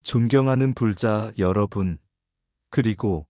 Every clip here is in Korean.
존경하는 불자 여러분, 그리고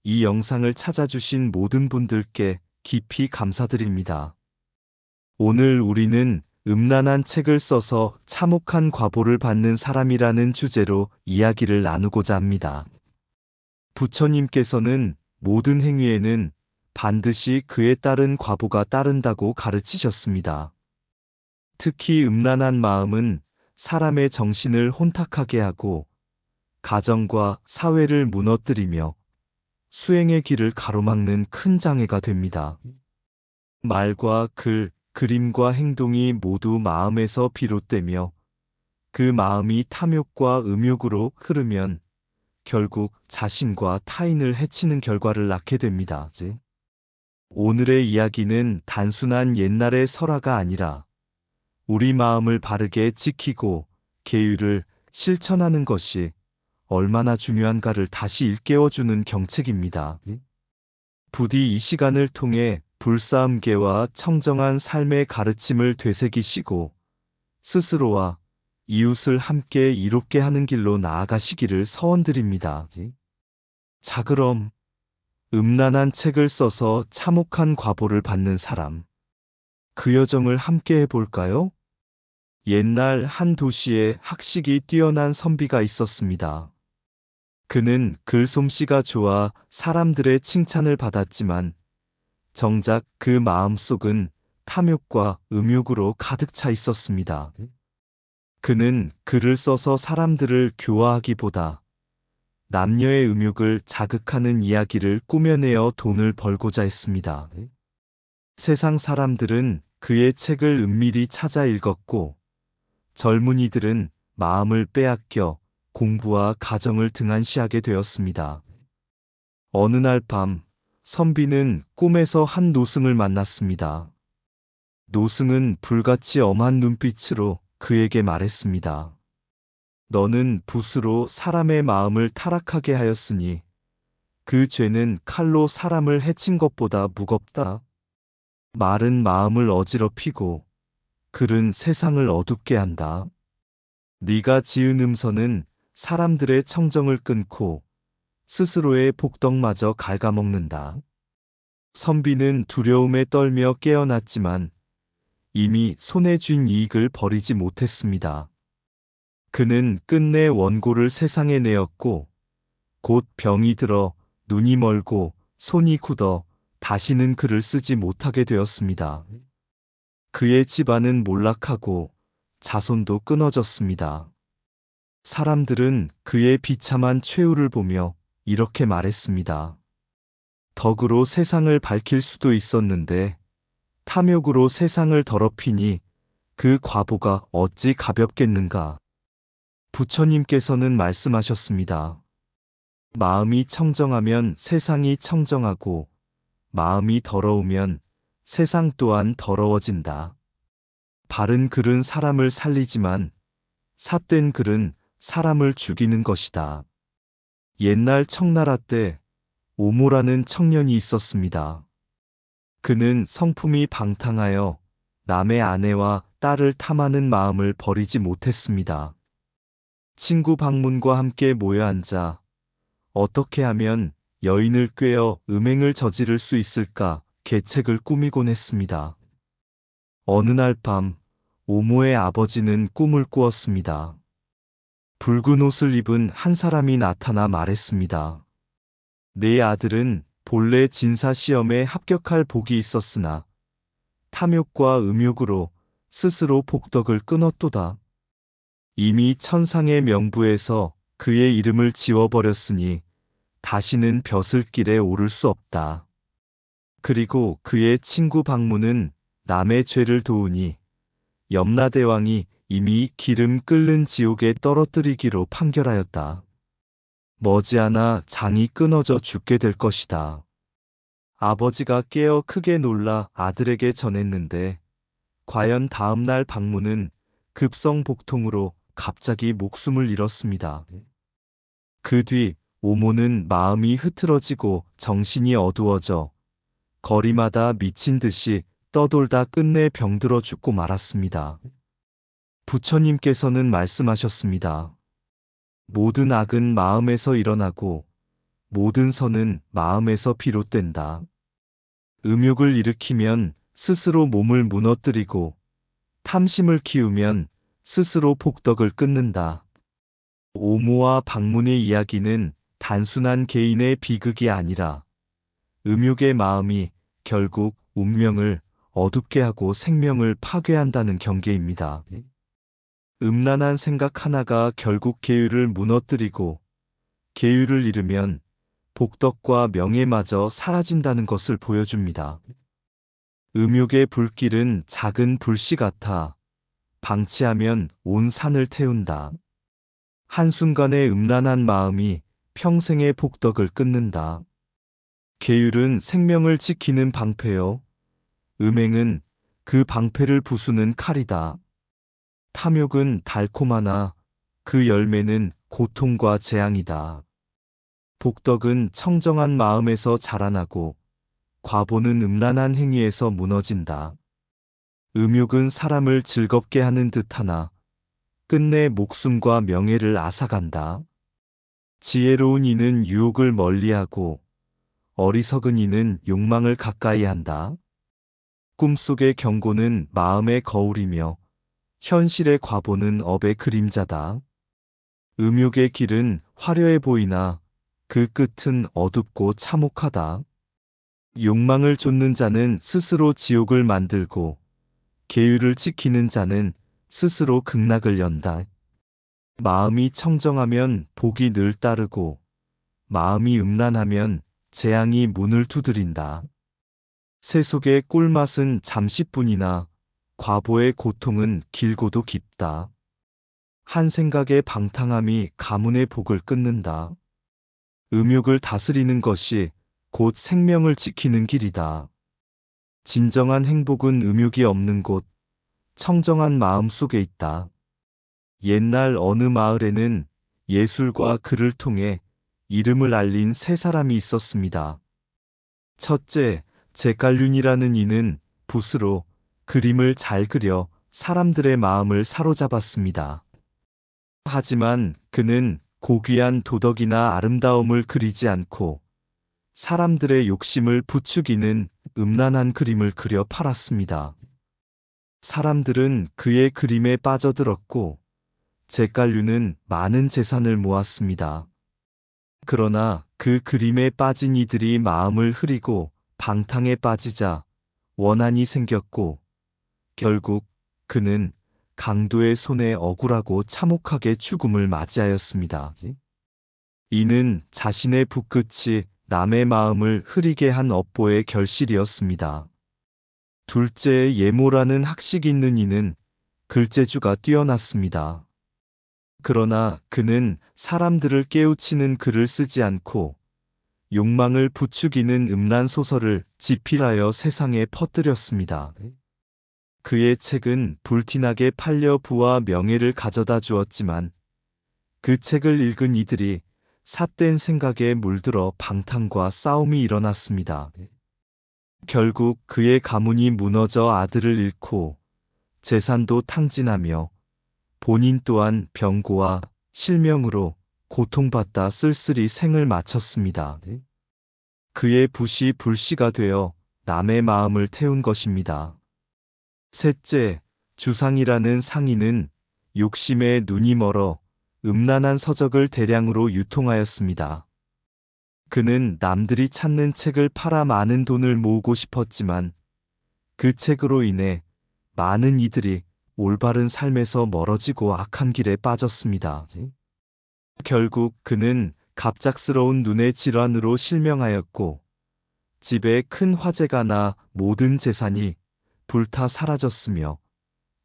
이 영상을 찾아주신 모든 분들께 깊이 감사드립니다. 오늘 우리는 음란한 책을 써서 참혹한 과보를 받는 사람이라는 주제로 이야기를 나누고자 합니다. 부처님께서는 모든 행위에는 반드시 그에 따른 과보가 따른다고 가르치셨습니다. 특히 음란한 마음은 사람의 정신을 혼탁하게 하고 가정과 사회를 무너뜨리며 수행의 길을 가로막는 큰 장애가 됩니다. 말과 글, 그림과 행동이 모두 마음에서 비롯되며 그 마음이 탐욕과 음욕으로 흐르면 결국 자신과 타인을 해치는 결과를 낳게 됩니다. 오늘의 이야기는 단순한 옛날의 설화가 아니라 우리 마음을 바르게 지키고 계율을 실천하는 것이 얼마나 중요한가를 다시 일깨워주는 경책입니다. 부디 이 시간을 통해 불사함계와 청정한 삶의 가르침을 되새기시고 스스로와 이웃을 함께 이롭게 하는 길로 나아가시기를 서원드립니다. 자, 그럼 음란한 책을 써서 참혹한 과보를 받는 사람, 그 여정을 함께 해볼까요? 옛날 한 도시에 학식이 뛰어난 선비가 있었습니다. 그는 글솜씨가 좋아 사람들의 칭찬을 받았지만 정작 그 마음속은 탐욕과 음욕으로 가득 차 있었습니다. 그는 글을 써서 사람들을 교화하기보다 남녀의 음욕을 자극하는 이야기를 꾸며내어 돈을 벌고자 했습니다. 세상 사람들은 그의 책을 은밀히 찾아 읽었고 젊은이들은 마음을 빼앗겨 공부와 가정을 등한시하게 되었습니다. 어느 날 밤, 선비는 꿈에서 한 노승을 만났습니다. 노승은 불같이 엄한 눈빛으로 그에게 말했습니다. 너는 붓으로 사람의 마음을 타락하게 하였으니 그 죄는 칼로 사람을 해친 것보다 무겁다. 말은 마음을 어지럽히고 글은 세상을 어둡게 한다. 네가 지은 음서는 사람들의 청정을 끊고 스스로의 복덕마저 갉아먹는다. 선비는 두려움에 떨며 깨어났지만 이미 손에 쥔 이익을 버리지 못했습니다. 그는 끝내 원고를 세상에 내었고 곧 병이 들어 눈이 멀고 손이 굳어 다시는 글을 쓰지 못하게 되었습니다. 그의 집안은 몰락하고 자손도 끊어졌습니다. 사람들은 그의 비참한 최후를 보며 이렇게 말했습니다. 덕으로 세상을 밝힐 수도 있었는데 탐욕으로 세상을 더럽히니 그 과보가 어찌 가볍겠는가. 부처님께서는 말씀하셨습니다. 마음이 청정하면 세상이 청정하고 마음이 더러우면 세상 또한 더러워진다. 바른 글은 사람을 살리지만 삿된 글은 사람을 죽이는 것이다. 옛날 청나라 때 오모라는 청년이 있었습니다. 그는 성품이 방탕하여 남의 아내와 딸을 탐하는 마음을 버리지 못했습니다. 친구 방문과 함께 모여 앉아 어떻게 하면 여인을 꿰어 음행을 저지를 수 있을까 계책을 꾸미곤 했습니다. 어느 날 밤 오모의 아버지는 꿈을 꾸었습니다. 붉은 옷을 입은 한 사람이 나타나 말했습니다. 내 아들은 본래 진사시험에 합격할 복이 있었으나 탐욕과 음욕으로 스스로 복덕을 끊었도다. 이미 천상의 명부에서 그의 이름을 지워버렸으니 다시는 벼슬길에 오를 수 없다. 그리고 그의 친구 박문은 남의 죄를 도우니 염라대왕이 이미 기름 끓는 지옥에 떨어뜨리기로 판결하였다. 머지않아 장이 끊어져 죽게 될 것이다. 아버지가 깨어 크게 놀라 아들에게 전했는데 과연 다음 날 박문은 급성복통으로 갑자기 목숨을 잃었습니다. 그 뒤 오모는 마음이 흐트러지고 정신이 어두워져 거리마다 미친 듯이 떠돌다 끝내 병들어 죽고 말았습니다. 부처님께서는 말씀하셨습니다. 모든 악은 마음에서 일어나고 모든 선은 마음에서 비롯된다. 음욕을 일으키면 스스로 몸을 무너뜨리고 탐심을 키우면 스스로 복덕을 끊는다. 오모와 방문의 이야기는 단순한 개인의 비극이 아니라 음욕의 마음이 결국 운명을 어둡게 하고 생명을 파괴한다는 경계입니다. 음란한 생각 하나가 결국 계율을 무너뜨리고 계율을 잃으면 복덕과 명예마저 사라진다는 것을 보여줍니다. 음욕의 불길은 작은 불씨 같아 방치하면 온 산을 태운다. 한순간의 음란한 마음이 평생의 복덕을 끊는다. 계율은 생명을 지키는 방패요. 음행은 그 방패를 부수는 칼이다. 탐욕은 달콤하나 그 열매는 고통과 재앙이다. 복덕은 청정한 마음에서 자라나고 과보는 음란한 행위에서 무너진다. 음욕은 사람을 즐겁게 하는 듯하나 끝내 목숨과 명예를 앗아간다. 지혜로운 이는 유혹을 멀리하고 어리석은 이는 욕망을 가까이 한다. 꿈속의 경고는 마음의 거울이며 현실의 과보는 업의 그림자다. 음욕의 길은 화려해 보이나 그 끝은 어둡고 참혹하다. 욕망을 좇는 자는 스스로 지옥을 만들고 계율을 지키는 자는 스스로 극락을 연다. 마음이 청정하면 복이 늘 따르고 마음이 음란하면 재앙이 문을 두드린다. 세속의 꿀맛은 잠시뿐이나 과보의 고통은 길고도 깊다. 한 생각의 방탕함이 가문의 복을 끊는다. 음욕을 다스리는 것이 곧 생명을 지키는 길이다. 진정한 행복은 음욕이 없는 곳, 청정한 마음 속에 있다. 옛날 어느 마을에는 예술과 글을 통해 이름을 알린 세 사람이 있었습니다. 첫째, 제갈륜이라는 이는 붓으로 그림을 잘 그려 사람들의 마음을 사로잡았습니다. 하지만 그는 고귀한 도덕이나 아름다움을 그리지 않고 사람들의 욕심을 부추기는 음란한 그림을 그려 팔았습니다. 사람들은 그의 그림에 빠져들었고 제갈륜은 많은 재산을 모았습니다. 그러나 그 그림에 빠진 이들이 마음을 흐리고 방탕에 빠지자 원한이 생겼고 결국 그는 강도의 손에 억울하고 참혹하게 죽음을 맞이하였습니다. 이는 자신의 붓끝이 남의 마음을 흐리게 한 업보의 결실이었습니다. 둘째, 예모라는 학식 있는 이는 글재주가 뛰어났습니다. 그러나 그는 사람들을 깨우치는 글을 쓰지 않고 욕망을 부추기는 음란 소설을 집필하여 세상에 퍼뜨렸습니다. 그의 책은 불티나게 팔려 부와 명예를 가져다 주었지만 그 책을 읽은 이들이 삿된 생각에 물들어 방탕과 싸움이 일어났습니다. 결국 그의 가문이 무너져 아들을 잃고 재산도 탕진하며 본인 또한 병고와 실명으로 고통받다 쓸쓸히 생을 마쳤습니다. 그의 붓이 불씨가 되어 남의 마음을 태운 것입니다. 셋째, 주상이라는 상인은 욕심에 눈이 멀어 음란한 서적을 대량으로 유통하였습니다. 그는 남들이 찾는 책을 팔아 많은 돈을 모으고 싶었지만 그 책으로 인해 많은 이들이 올바른 삶에서 멀어지고 악한 길에 빠졌습니다. 결국 그는 갑작스러운 눈의 질환으로 실명하였고 집에 큰 화재가 나 모든 재산이 불타 사라졌으며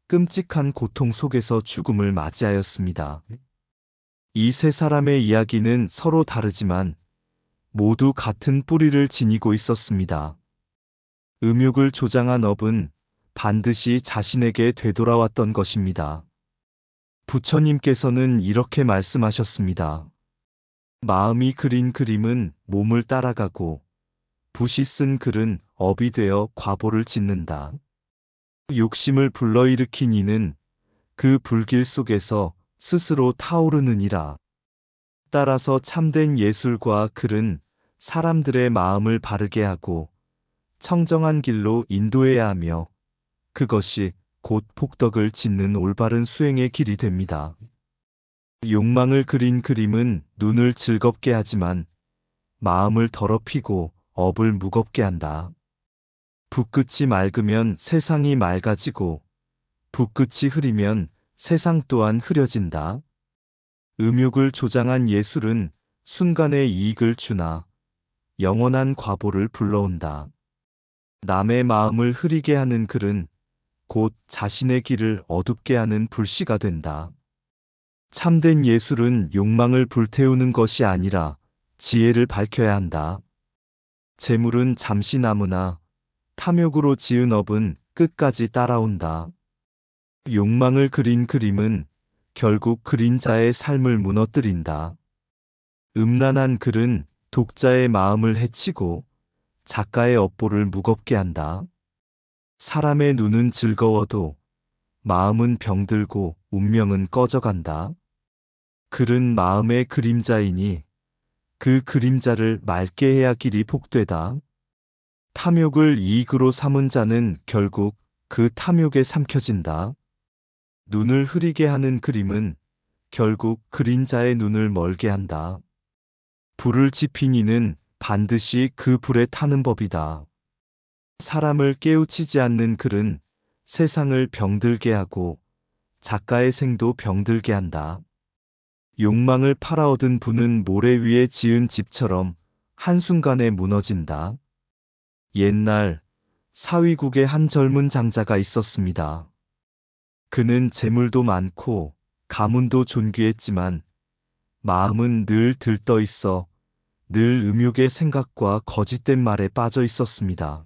끔찍한 고통 속에서 죽음을 맞이하였습니다. 이 세 사람의 이야기는 서로 다르지만 모두 같은 뿌리를 지니고 있었습니다. 음욕을 조장한 업은 반드시 자신에게 되돌아왔던 것입니다. 부처님께서는 이렇게 말씀하셨습니다. 마음이 그린 그림은 몸을 따라가고 붓이 쓴 글은 업이 되어 과보를 짓는다. 욕심을 불러일으킨 이는 그 불길 속에서 스스로 타오르느니라. 따라서 참된 예술과 글은 사람들의 마음을 바르게 하고 청정한 길로 인도해야 하며 그것이 곧 복덕을 짓는 올바른 수행의 길이 됩니다. 욕망을 그린 그림은 눈을 즐겁게 하지만 마음을 더럽히고 업을 무겁게 한다. 붓끝이 맑으면 세상이 맑아지고 붓끝이 흐리면 세상 또한 흐려진다. 음욕을 조장한 예술은 순간의 이익을 주나 영원한 과보를 불러온다. 남의 마음을 흐리게 하는 글은 곧 자신의 길을 어둡게 하는 불씨가 된다. 참된 예술은 욕망을 불태우는 것이 아니라 지혜를 밝혀야 한다. 재물은 잠시 남으나 탐욕으로 지은 업은 끝까지 따라온다. 욕망을 그린 그림은 결국 그림자의 삶을 무너뜨린다. 음란한 글은 독자의 마음을 해치고 작가의 업보를 무겁게 한다. 사람의 눈은 즐거워도 마음은 병들고 운명은 꺼져간다. 글은 마음의 그림자이니 그 그림자를 맑게 해야 길이 복되다. 탐욕을 이익으로 삼은 자는 결국 그 탐욕에 삼켜진다. 눈을 흐리게 하는 그림은 결국 그림자의 눈을 멀게 한다. 불을 지핀 이는 반드시 그 불에 타는 법이다. 사람을 깨우치지 않는 글은 세상을 병들게 하고 작가의 생도 병들게 한다. 욕망을 팔아од은 부는 모래 위에 지은 집처럼 한순간에 무너진다. 옛날 사위국에 한 젊은 장자가 있었습니다. 그는 재물도 많고 가문도 존귀했지만 마음은 늘 들떠 있어 늘 음욕의 생각과 거짓된 말에 빠져 있었습니다.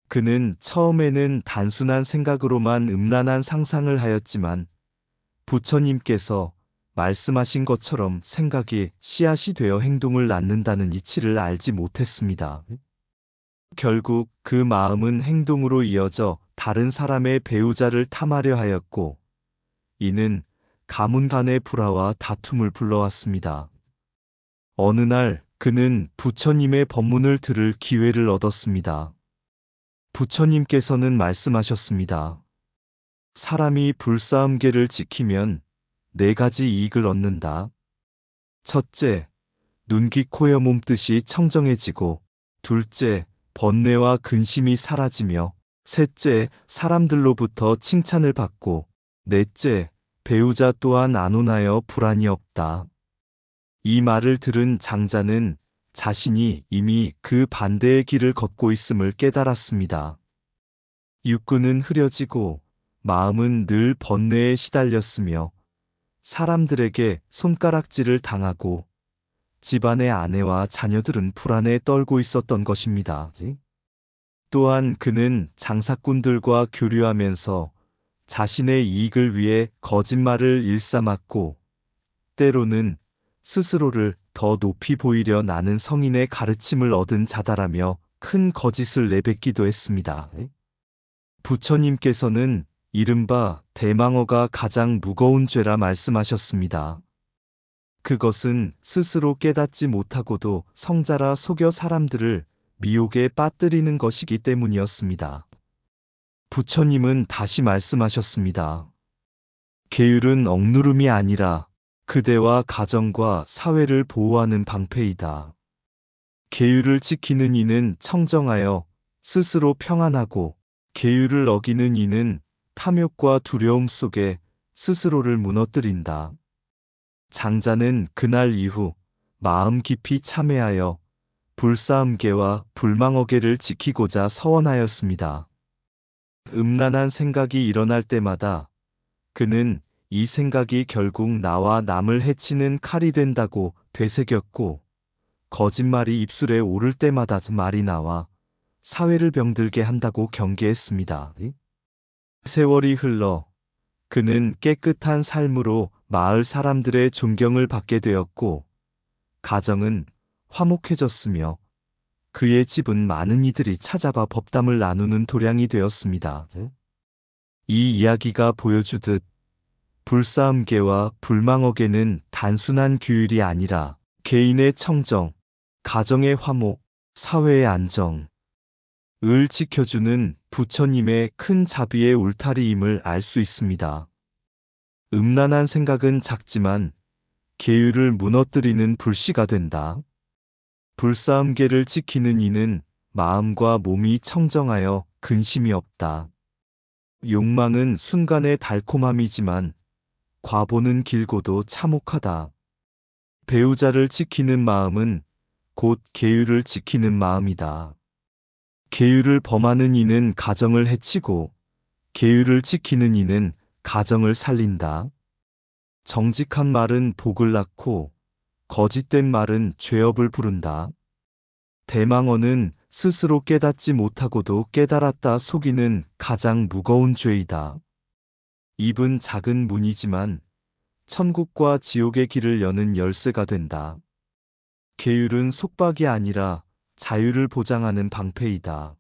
그는 처음에는 단순한 생각으로만 음란한 상상을 하였지만 부처님께서 말씀하신 것처럼 생각이 씨앗이 되어 행동을 낳는다는 이치를 알지 못했습니다. 결국 그 마음은 행동으로 이어져 다른 사람의 배우자를 탐하려 하였고 이는 가문 간의 불화와 다툼을 불러왔습니다. 어느 날 그는 부처님의 법문을 들을 기회를 얻었습니다. 부처님께서는 말씀하셨습니다. 사람이 불사음계를 지키면 4가지 이익을 얻는다. 첫째, 눈, 귀, 코, 여, 몸 뜻이 청정해지고 둘째, 번뇌와 근심이 사라지며 셋째, 사람들로부터 칭찬을 받고 넷째, 배우자 또한 안온하여 불안이 없다. 이 말을 들은 장자는 자신이 이미 그 반대의 길을 걷고 있음을 깨달았습니다. 육군은 흐려지고 마음은 늘 번뇌에 시달렸으며 사람들에게 손가락질을 당하고 집안의 아내와 자녀들은 불안에 떨고 있었던 것입니다. 또한 그는 장사꾼들과 교류하면서 자신의 이익을 위해 거짓말을 일삼았고 때로는 스스로를 더 높이 보이려 나는 성인의 가르침을 얻은 자다라며 큰 거짓을 내뱉기도 했습니다. 부처님께서는 이른바 대망어가 가장 무거운 죄라 말씀하셨습니다. 그것은 스스로 깨닫지 못하고도 성자라 속여 사람들을 미혹에 빠뜨리는 것이기 때문이었습니다. 부처님은 다시 말씀하셨습니다. 계율은 억누름이 아니라 그대와 가정과 사회를 보호하는 방패이다. 계율을 지키는 이는 청정하여 스스로 평안하고 계율을 어기는 이는 탐욕과 두려움 속에 스스로를 무너뜨린다. 장자는 그날 이후 마음 깊이 참회하여 불사음계와 불망어계를 지키고자 서원하였습니다. 음란한 생각이 일어날 때마다 그는 이 생각이 결국 나와 남을 해치는 칼이 된다고 되새겼고 거짓말이 입술에 오를 때마다 말이 나와 사회를 병들게 한다고 경계했습니다. 세월이 흘러 그는 깨끗한 삶으로 마을 사람들의 존경을 받게 되었고 가정은 화목해졌으며 그의 집은 많은 이들이 찾아와 법담을 나누는 도량이 되었습니다. 이 이야기가 보여주듯 불싸움계와 불망어계는 단순한 규율이 아니라 개인의 청정, 가정의 화목, 사회의 안정, 을 지켜주는 부처님의 큰 자비의 울타리임을 알 수 있습니다. 음란한 생각은 작지만 계율을 무너뜨리는 불씨가 된다. 불싸움계를 지키는 이는 마음과 몸이 청정하여 근심이 없다. 욕망은 순간의 달콤함이지만 과보는 길고도 참혹하다. 배우자를 지키는 마음은 곧 계율을 지키는 마음이다. 계율을 범하는 이는 가정을 해치고 계율을 지키는 이는 가정을 살린다. 정직한 말은 복을 낳고 거짓된 말은 죄업을 부른다. 대망언은 스스로 깨닫지 못하고도 깨달았다 속이는 가장 무거운 죄이다. 입은 작은 문이지만 천국과 지옥의 길을 여는 열쇠가 된다. 계율은 속박이 아니라 자유를 보장하는 방패이다.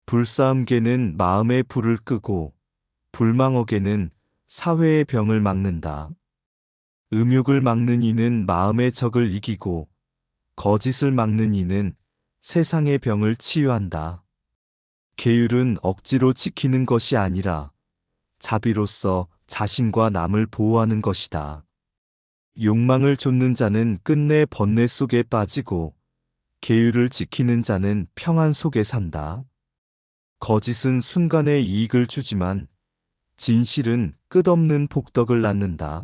불싸움계는 마음의 불을 끄고 불망어계는 사회의 병을 막는다. 음욕을 막는 이는 마음의 적을 이기고 거짓을 막는 이는 세상의 병을 치유한다. 계율은 억지로 지키는 것이 아니라 자비로서 자신과 남을 보호하는 것이다. 욕망을 좇는 자는 끝내 번뇌 속에 빠지고 계율을 지키는 자는 평안 속에 산다. 거짓은 순간의 이익을 주지만 진실은 끝없는 복덕을 낳는다.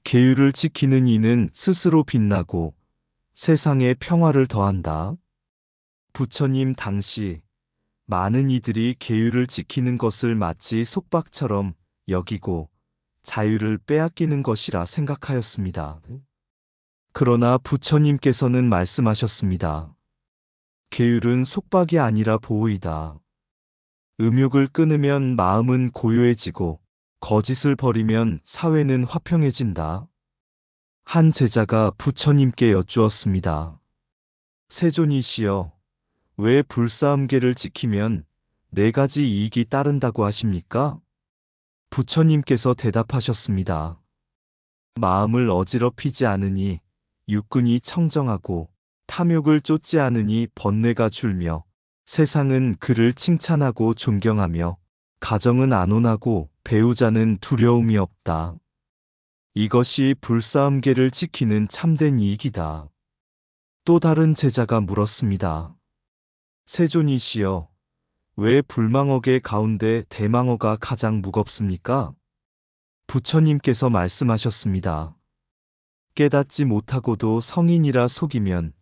계율을 지키는 이는 스스로 빛나고 세상에 평화를 더한다. 부처님 당시 많은 이들이 계율을 지키는 것을 마치 속박처럼 여기고 자유를 빼앗기는 것이라 생각하였습니다. 그러나 부처님께서는 말씀하셨습니다. 계율은 속박이 아니라 보호이다. 음욕을 끊으면 마음은 고요해지고 거짓을 버리면 사회는 화평해진다. 한 제자가 부처님께 여쭈었습니다. 세존이시여, 왜 불싸움계를 지키면 4가지 이익이 따른다고 하십니까? 부처님께서 대답하셨습니다. 마음을 어지럽히지 않으니 육근이 청정하고 탐욕을 쫓지 않으니 번뇌가 줄며 세상은 그를 칭찬하고 존경하며 가정은 안온하고 배우자는 두려움이 없다. 이것이 불싸움계를 지키는 참된 이익이다. 또 다른 제자가 물었습니다. 세존이시여, 왜 불망어계 가운데 대망어가 가장 무겁습니까? 부처님께서 말씀하셨습니다. 깨닫지 못하고도 성인이라 속이면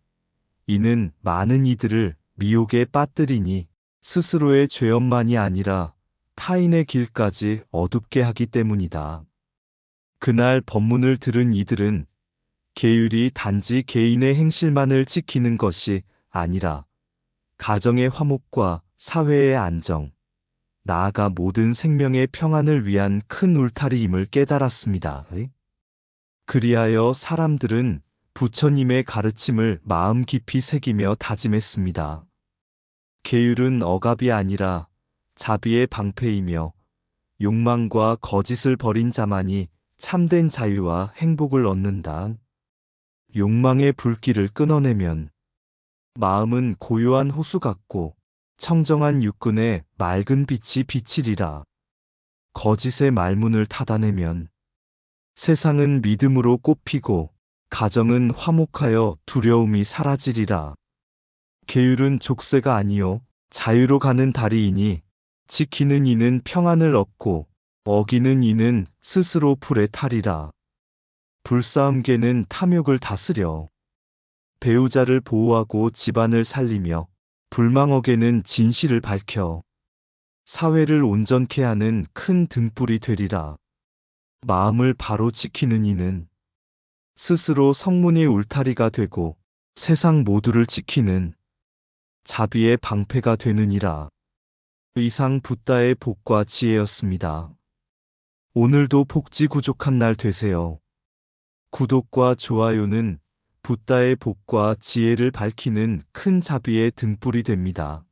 이는 많은 이들을 미혹에 빠뜨리니 스스로의 죄업만이 아니라 타인의 길까지 어둡게 하기 때문이다. 그날 법문을 들은 이들은 계율이 단지 개인의 행실만을 지키는 것이 아니라 가정의 화목과 사회의 안정, 나아가 모든 생명의 평안을 위한 큰 울타리임을 깨달았습니다. 그리하여 사람들은 부처님의 가르침을 마음 깊이 새기며 다짐했습니다. 계율은 억압이 아니라 자비의 방패이며 욕망과 거짓을 버린 자만이 참된 자유와 행복을 얻는다. 욕망의 불길을 끊어내면 마음은 고요한 호수 같고 청정한 육근에 맑은 빛이 비치리라. 거짓의 말문을 닫아내면 세상은 믿음으로 꽃피고 가정은 화목하여 두려움이 사라지리라. 계율은 족쇄가 아니요 자유로 가는 다리이니 지키는 이는 평안을 얻고 어기는 이는 스스로 불에 타리라. 불싸움계는 탐욕을 다스려 배우자를 보호하고 집안을 살리며 불망어계는 진실을 밝혀 사회를 온전케 하는 큰 등불이 되리라. 마음을 바로 지키는 이는 스스로 성문의 울타리가 되고 세상 모두를 지키는 자비의 방패가 되느니라. 이상 붓다의 복과 지혜였습니다. 오늘도 복지구족한 날 되세요. 구독과 좋아요는 붓다의 복과 지혜를 밝히는 큰 자비의 등불이 됩니다.